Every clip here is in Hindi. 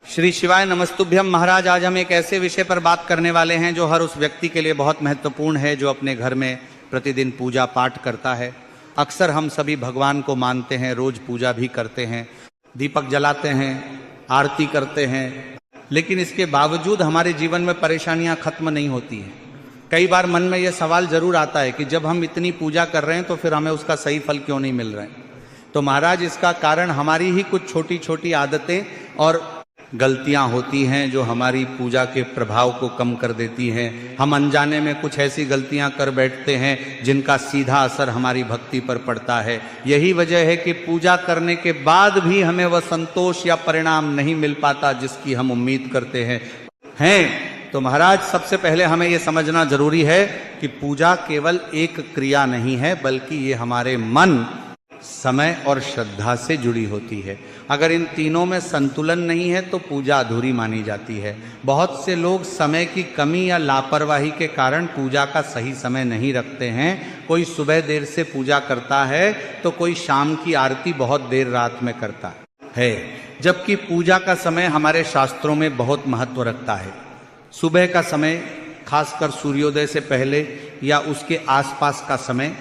श्री शिवाय नमस्तुभ्यम। महाराज, आज हम एक ऐसे विषय पर बात करने वाले हैं जो हर उस व्यक्ति के लिए बहुत महत्वपूर्ण है जो अपने घर में प्रतिदिन पूजा पाठ करता है। अक्सर हम सभी भगवान को मानते हैं, रोज पूजा भी करते हैं, दीपक जलाते हैं, आरती करते हैं, लेकिन इसके बावजूद हमारे जीवन में परेशानियां खत्म नहीं होती हैं। कई बार मन में यह सवाल जरूर आता है कि जब हम इतनी पूजा कर रहे हैं तो फिर हमें उसका सही फल क्यों नहीं मिल रहा है। तो महाराज, इसका कारण हमारी ही कुछ छोटी छोटी आदतें और गलतियां होती हैं जो हमारी पूजा के प्रभाव को कम कर देती हैं। हम अनजाने में कुछ ऐसी गलतियां कर बैठते हैं जिनका सीधा असर हमारी भक्ति पर पड़ता है। यही वजह है कि पूजा करने के बाद भी हमें वह संतोष या परिणाम नहीं मिल पाता जिसकी हम उम्मीद करते हैं। तो महाराज, सबसे पहले हमें यह समझना जरूरी है कि पूजा केवल एक क्रिया नहीं है, बल्कि ये हमारे मन, समय और श्रद्धा से जुड़ी होती है। अगर इन तीनों में संतुलन नहीं है तो पूजा अधूरी मानी जाती है। बहुत से लोग समय की कमी या लापरवाही के कारण पूजा का सही समय नहीं रखते हैं। कोई सुबह देर से पूजा करता है तो कोई शाम की आरती बहुत देर रात में करता है, जबकि पूजा का समय हमारे शास्त्रों में बहुत महत्व रखता है। सुबह का समय, खासकर सूर्योदय से पहले या उसके आसपास का समय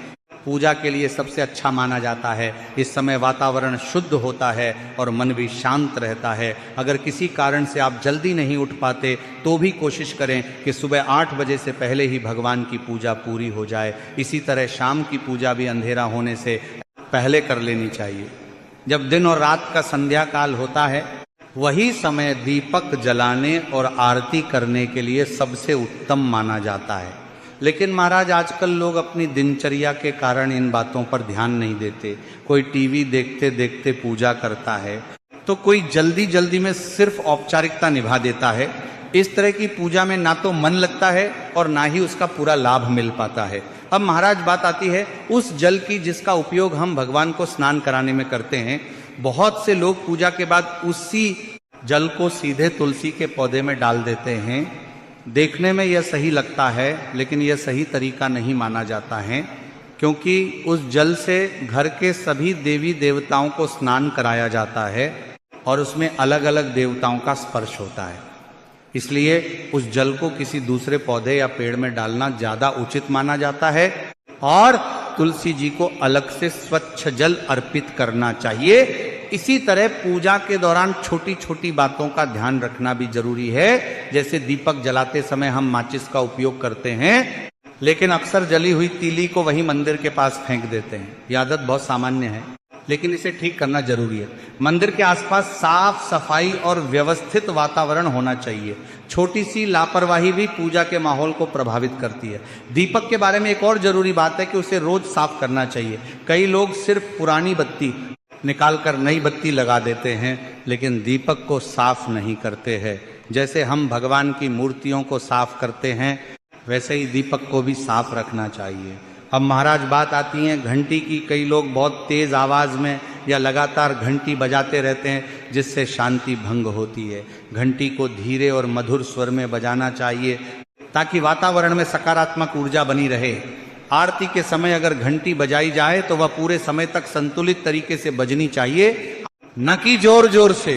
पूजा के लिए सबसे अच्छा माना जाता है। इस समय वातावरण शुद्ध होता है और मन भी शांत रहता है। अगर किसी कारण से आप जल्दी नहीं उठ पाते तो भी कोशिश करें कि सुबह 8 बजे से पहले ही भगवान की पूजा पूरी हो जाए। इसी तरह शाम की पूजा भी अंधेरा होने से पहले कर लेनी चाहिए। जब दिन और रात का संध्या काल होता है, वही समय दीपक जलाने और आरती करने के लिए सबसे उत्तम माना जाता है। लेकिन महाराज, आजकल लोग अपनी दिनचर्या के कारण इन बातों पर ध्यान नहीं देते। कोई टीवी देखते देखते पूजा करता है तो कोई जल्दी जल्दी में सिर्फ औपचारिकता निभा देता है। इस तरह की पूजा में ना तो मन लगता है और ना ही उसका पूरा लाभ मिल पाता है। अब महाराज, बात आती है उस जल की जिसका उपयोग हम भगवान को स्नान कराने में करते हैं। बहुत से लोग पूजा के बाद उसी जल को सीधे तुलसी के पौधे में डाल देते हैं। देखने में यह सही लगता है, लेकिन यह सही तरीका नहीं माना जाता है, क्योंकि उस जल से घर के सभी देवी देवताओं को स्नान कराया जाता है और उसमें अलग अलग देवताओं का स्पर्श होता है। इसलिए उस जल को किसी दूसरे पौधे या पेड़ में डालना ज्यादा उचित माना जाता है और तुलसी जी को अलग से स्वच्छ जल अर्पित करना चाहिए। इसी तरह पूजा के दौरान छोटी छोटी बातों का ध्यान रखना भी जरूरी है। जैसे दीपक जलाते समय हम माचिस का उपयोग करते हैं, लेकिन अक्सर जली हुई तीली को वहीं मंदिर के पास फेंक देते हैं। यह आदत बहुत सामान्य है, लेकिन इसे ठीक करना जरूरी है। मंदिर के आसपास साफ सफाई और व्यवस्थित वातावरण होना चाहिए। छोटी सी लापरवाही भी पूजा के माहौल को प्रभावित करती है। दीपक के बारे में एक और जरूरी बात है कि उसे रोज साफ करना चाहिए। कई लोग सिर्फ पुरानी बत्ती निकालकर नई बत्ती लगा देते हैं, लेकिन दीपक को साफ नहीं करते हैं। जैसे हम भगवान की मूर्तियों को साफ करते हैं, वैसे ही दीपक को भी साफ रखना चाहिए। अब महाराज, बात आती है घंटी की। कई लोग बहुत तेज आवाज में या लगातार घंटी बजाते रहते हैं, जिससे शांति भंग होती है। घंटी को धीरे और मधुर स्वर में बजाना चाहिए ताकि वातावरण में सकारात्मक ऊर्जा बनी रहे। आरती के समय अगर घंटी बजाई जाए तो वह पूरे समय तक संतुलित तरीके से बजनी चाहिए, न कि जोर जोर से।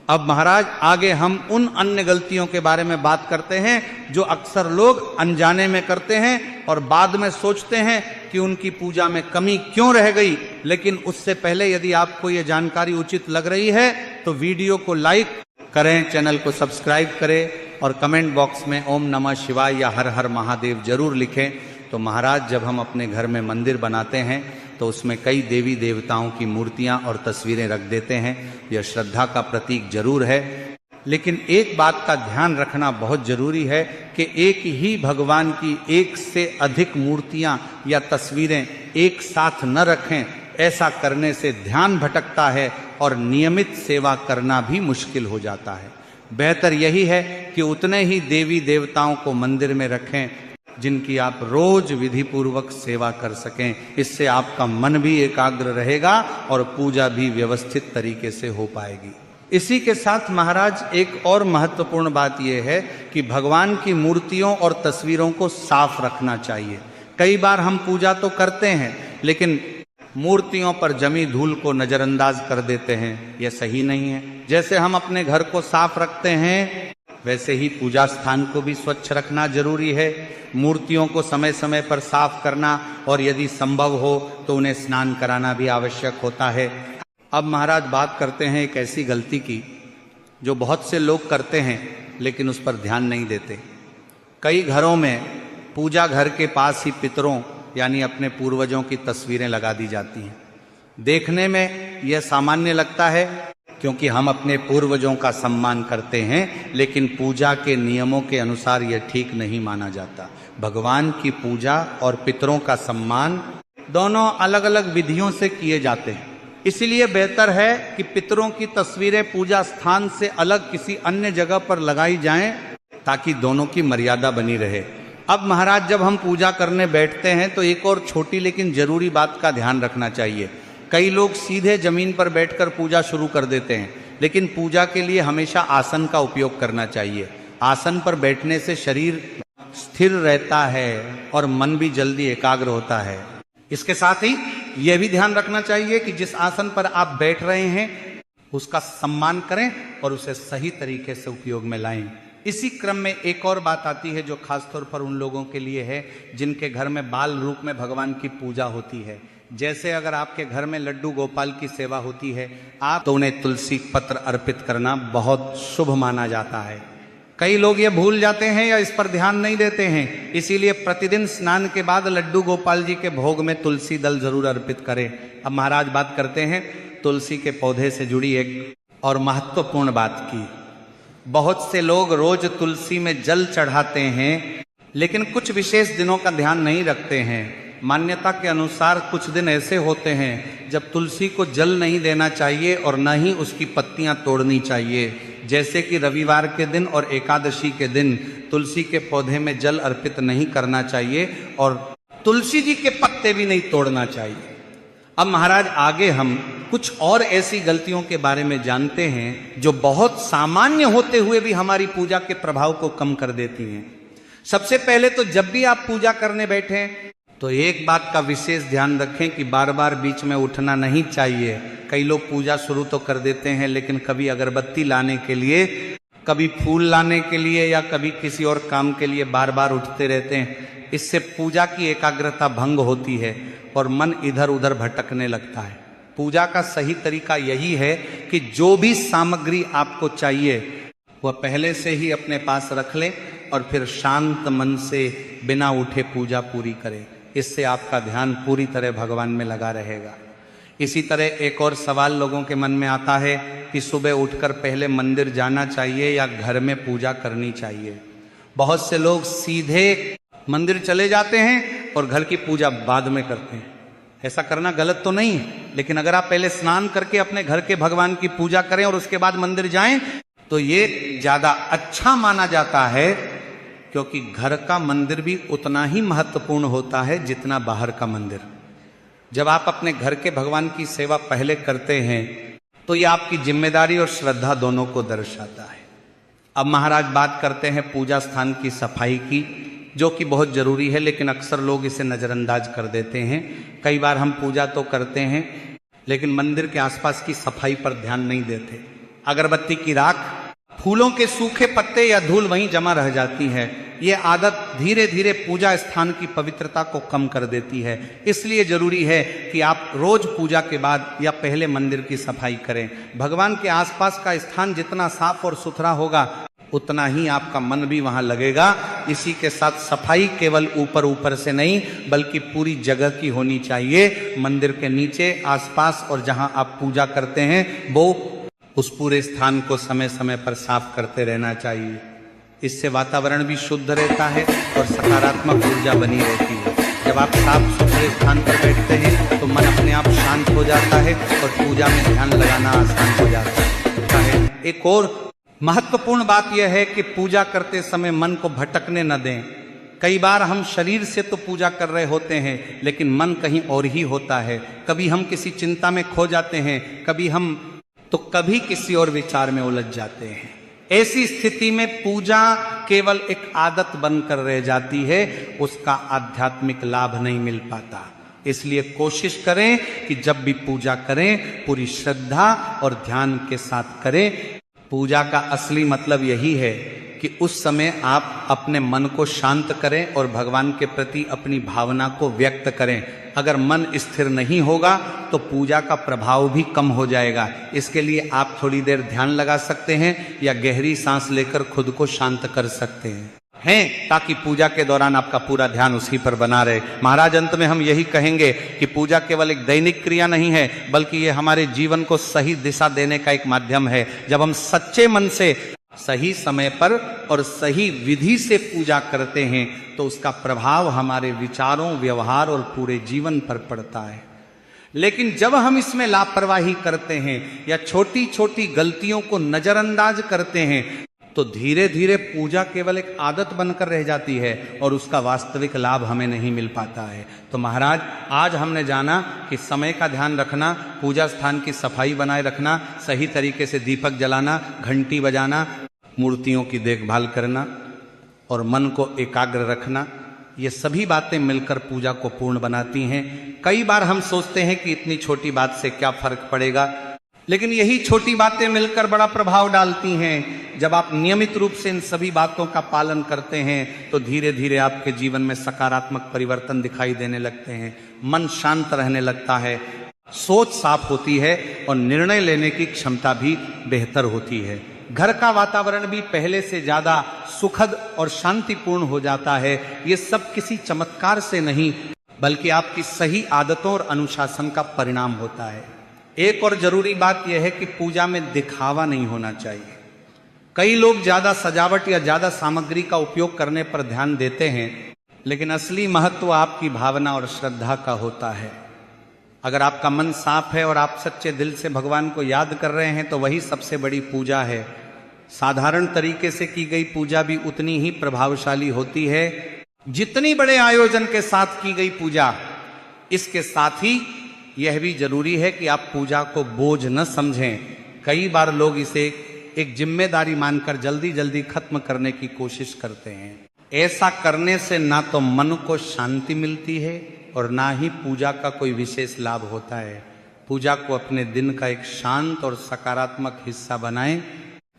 अब महाराज, आगे हम उन अन्य गलतियों के बारे में बात करते हैं जो अक्सर लोग अनजाने में करते हैं और बाद में सोचते हैं कि उनकी पूजा में कमी क्यों रह गई। लेकिन उससे पहले यदि आपको यह जानकारी उचित लग रही है तो वीडियो को लाइक करें, चैनल को सब्सक्राइब करें और कमेंट बॉक्स में ओम नमः शिवाय या हर हर महादेव जरूर लिखें। तो महाराज, जब हम अपने घर में मंदिर बनाते हैं तो उसमें कई देवी देवताओं की मूर्तियां और तस्वीरें रख देते हैं। यह श्रद्धा का प्रतीक जरूर है, लेकिन एक बात का ध्यान रखना बहुत जरूरी है कि एक ही भगवान की एक से अधिक मूर्तियां या तस्वीरें एक साथ न रखें। ऐसा करने से ध्यान भटकता है और नियमित सेवा करना भी मुश्किल हो जाता है। बेहतर यही है कि उतने ही देवी देवताओं को मंदिर में रखें जिनकी आप रोज विधि पूर्वक सेवा कर सकें। इससे आपका मन भी एकाग्र रहेगा और पूजा भी व्यवस्थित तरीके से हो पाएगी। इसी के साथ महाराज, एक और महत्वपूर्ण बात यह है कि भगवान की मूर्तियों और तस्वीरों को साफ रखना चाहिए। कई बार हम पूजा तो करते हैं, लेकिन मूर्तियों पर जमी धूल को नजरअंदाज कर देते हैं, यह सही नहीं है। जैसे हम अपने घर को साफ रखते हैं वैसे ही पूजा स्थान को भी स्वच्छ रखना जरूरी है। मूर्तियों को समय समय पर साफ करना और यदि संभव हो तो उन्हें स्नान कराना भी आवश्यक होता है। अब महाराज बात करते हैं एक ऐसी गलती की जो बहुत से लोग करते हैं लेकिन उस पर ध्यान नहीं देते। कई घरों में पूजा घर के पास ही पितरों यानी अपने पूर्वजों की तस्वीरें लगा दी जाती हैं। देखने में यह सामान्य लगता है क्योंकि हम अपने पूर्वजों का सम्मान करते हैं, लेकिन पूजा के नियमों के अनुसार यह ठीक नहीं माना जाता। भगवान की पूजा और पितरों का सम्मान दोनों अलग अलग विधियों से किए जाते हैं। इसलिए बेहतर है कि पितरों की तस्वीरें पूजा स्थान से अलग किसी अन्य जगह पर लगाई जाएं ताकि दोनों की मर्यादा बनी रहे। अब महाराज जब हम पूजा करने बैठते हैं तो एक और छोटी लेकिन जरूरी बात का ध्यान रखना चाहिए। कई लोग सीधे जमीन पर बैठकर पूजा शुरू कर देते हैं, लेकिन पूजा के लिए हमेशा आसन का उपयोग करना चाहिए। आसन पर बैठने से शरीर स्थिर रहता है और मन भी जल्दी एकाग्र होता है। इसके साथ ही यह भी ध्यान रखना चाहिए कि जिस आसन पर आप बैठ रहे हैं उसका सम्मान करें और उसे सही तरीके से उपयोग में लाएं। इसी क्रम में एक और बात आती है जो खासतौर पर उन लोगों के लिए है जिनके घर में बाल रूप में भगवान की पूजा होती है। जैसे अगर आपके घर में लड्डू गोपाल की सेवा होती है आप तो उन्हें तुलसी पत्र अर्पित करना बहुत शुभ माना जाता है। कई लोग ये भूल जाते हैं या इस पर ध्यान नहीं देते हैं, इसीलिए प्रतिदिन स्नान के बाद लड्डू गोपाल जी के भोग में तुलसी दल जरूर अर्पित करें। अब महाराज बात करते हैं तुलसी के पौधे से जुड़ी एक और महत्वपूर्ण बात की। बहुत से लोग रोज तुलसी में जल चढ़ाते हैं लेकिन कुछ विशेष दिनों का ध्यान नहीं रखते हैं। मान्यता के अनुसार कुछ दिन ऐसे होते हैं जब तुलसी को जल नहीं देना चाहिए और न ही उसकी पत्तियां तोड़नी चाहिए। जैसे कि रविवार के दिन और एकादशी के दिन तुलसी के पौधे में जल अर्पित नहीं करना चाहिए और तुलसी जी के पत्ते भी नहीं तोड़ना चाहिए। अब महाराज आगे हम कुछ और ऐसी गलतियों के बारे में जानते हैं जो बहुत सामान्य होते हुए भी हमारी पूजा के प्रभाव को कम कर देती हैं। सबसे पहले तो जब भी आप पूजा करने बैठे तो एक बात का विशेष ध्यान रखें कि बार बार बीच में उठना नहीं चाहिए। कई लोग पूजा शुरू तो कर देते हैं लेकिन कभी अगरबत्ती लाने के लिए, कभी फूल लाने के लिए या कभी किसी और काम के लिए बार बार उठते रहते हैं। इससे पूजा की एकाग्रता भंग होती है और मन इधर उधर भटकने लगता है। पूजा का सही तरीका यही है कि जो भी सामग्री आपको चाहिए वह पहले से ही अपने पास रख लें और फिर शांत मन से बिना उठे पूजा पूरी करें। इससे आपका ध्यान पूरी तरह भगवान में लगा रहेगा। इसी तरह एक और सवाल लोगों के मन में आता है कि सुबह उठकर पहले मंदिर जाना चाहिए या घर में पूजा करनी चाहिए। बहुत से लोग सीधे मंदिर चले जाते हैं और घर की पूजा बाद में करते हैं। ऐसा करना गलत तो नहीं है, लेकिन अगर आप पहले स्नान करके अपने घर के भगवान की पूजा करें और उसके बाद मंदिर जाएं तो ये ज्यादा अच्छा माना जाता है, क्योंकि घर का मंदिर भी उतना ही महत्वपूर्ण होता है जितना बाहर का मंदिर। जब आप अपने घर के भगवान की सेवा पहले करते हैं तो ये आपकी जिम्मेदारी और श्रद्धा दोनों को दर्शाता है। अब महाराज बात करते हैं पूजा स्थान की सफाई की, जो कि बहुत जरूरी है लेकिन अक्सर लोग इसे नज़रअंदाज कर देते हैं। कई बार हम पूजा तो करते हैं लेकिन मंदिर के आसपास की सफाई पर ध्यान नहीं देते। अगरबत्ती की राख, फूलों के सूखे पत्ते या धूल वहीं जमा रह जाती है। ये आदत धीरे धीरे पूजा स्थान की पवित्रता को कम कर देती है। इसलिए जरूरी है कि आप रोज पूजा के बाद या पहले मंदिर की सफाई करें। भगवान के आसपास का स्थान जितना साफ और सुथरा होगा उतना ही आपका मन भी वहां लगेगा। इसी के साथ सफाई केवल ऊपर ऊपर से नहीं बल्कि पूरी जगह की होनी चाहिए। मंदिर के नीचे, आसपास और जहां आप पूजा करते हैं वो उस पूरे स्थान को समय समय पर साफ करते रहना चाहिए। इससे वातावरण भी शुद्ध रहता है और सकारात्मक ऊर्जा बनी रहती है। जब आप साफ सुथरे स्थान पर बैठते हैं तो मन अपने आप शांत हो जाता है और पूजा में ध्यान लगाना आसान हो जाता है। एक और महत्वपूर्ण बात यह है कि पूजा करते समय मन को भटकने न दें। कई बार हम शरीर से तो पूजा कर रहे होते हैं लेकिन मन कहीं और ही होता है। कभी हम किसी चिंता में खो जाते हैं, कभी किसी और विचार में उलझ जाते हैं। ऐसी स्थिति में पूजा केवल एक आदत बनकर रह जाती है, उसका आध्यात्मिक लाभ नहीं मिल पाता। इसलिए कोशिश करें कि जब भी पूजा करें पूरी श्रद्धा और ध्यान के साथ करें। पूजा का असली मतलब यही है कि उस समय आप अपने मन को शांत करें और भगवान के प्रति अपनी भावना को व्यक्त करें। अगर मन स्थिर नहीं होगा तो पूजा का प्रभाव भी कम हो जाएगा। इसके लिए आप थोड़ी देर ध्यान लगा सकते हैं या गहरी सांस लेकर खुद को शांत कर सकते हैं ताकि पूजा के दौरान आपका पूरा ध्यान उसी पर बना रहे। महाराज अंत में हम यही कहेंगे कि पूजा केवल एक दैनिक क्रिया नहीं है, बल्कि ये हमारे जीवन को सही दिशा देने का एक माध्यम है। जब हम सच्चे मन से सही समय पर और सही विधि से पूजा करते हैं तो उसका प्रभाव हमारे विचारों, व्यवहार और पूरे जीवन पर पड़ता है। लेकिन जब हम इसमें लापरवाही करते हैं या छोटी छोटी गलतियों को नजरअंदाज करते हैं तो धीरे धीरे पूजा केवल एक आदत बनकर रह जाती है और उसका वास्तविक लाभ हमें नहीं मिल पाता है। तो महाराज आज हमने जाना कि समय का ध्यान रखना, पूजा स्थान की सफाई बनाए रखना, सही तरीके से दीपक जलाना, घंटी बजाना, मूर्तियों की देखभाल करना और मन को एकाग्र रखना, ये सभी बातें मिलकर पूजा को पूर्ण बनाती हैं। कई बार हम सोचते हैं कि इतनी छोटी बात से क्या फर्क पड़ेगा, लेकिन यही छोटी बातें मिलकर बड़ा प्रभाव डालती हैं। जब आप नियमित रूप से इन सभी बातों का पालन करते हैं तो धीरे धीरे आपके जीवन में सकारात्मक परिवर्तन दिखाई देने लगते हैं। मन शांत रहने लगता है, सोच साफ होती है और निर्णय लेने की क्षमता भी बेहतर होती है। घर का वातावरण भी पहले से ज्यादा सुखद और शांतिपूर्ण हो जाता है। ये सब किसी चमत्कार से नहीं बल्कि आपकी सही आदतों और अनुशासन का परिणाम होता है। एक और जरूरी बात यह है कि पूजा में दिखावा नहीं होना चाहिए। कई लोग ज्यादा सजावट या ज्यादा सामग्री का उपयोग करने पर ध्यान देते हैं, लेकिन असली महत्व आपकी भावना और श्रद्धा का होता है। अगर आपका मन साफ है और आप सच्चे दिल से भगवान को याद कर रहे हैं तो वही सबसे बड़ी पूजा है। साधारण तरीके से की गई पूजा भी उतनी ही प्रभावशाली होती है जितनी बड़े आयोजन के साथ की गई पूजा। इसके साथ ही यह भी जरूरी है कि आप पूजा को बोझ न समझें। कई बार लोग इसे एक जिम्मेदारी मानकर जल्दी जल्दी खत्म करने की कोशिश करते हैं। ऐसा करने से ना तो मन को शांति मिलती है और ना ही पूजा का कोई विशेष लाभ होता है। पूजा को अपने दिन का एक शांत और सकारात्मक हिस्सा बनाएं,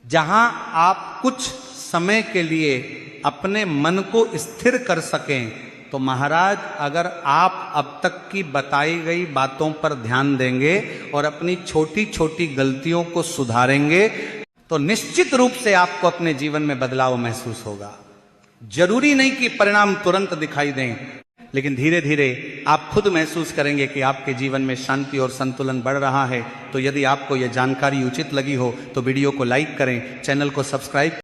जहां आप कुछ समय के लिए अपने मन को स्थिर कर सकें। तो महाराज अगर आप अब तक की बताई गई बातों पर ध्यान देंगे और अपनी छोटी छोटी गलतियों को सुधारेंगे तो निश्चित रूप से आपको अपने जीवन में बदलाव महसूस होगा। जरूरी नहीं कि परिणाम तुरंत दिखाई दें, लेकिन धीरे धीरे आप खुद महसूस करेंगे कि आपके जीवन में शांति और संतुलन बढ़ रहा है। तो यदि आपको यह जानकारी उचित लगी हो तो वीडियो को लाइक करें, चैनल को सब्सक्राइब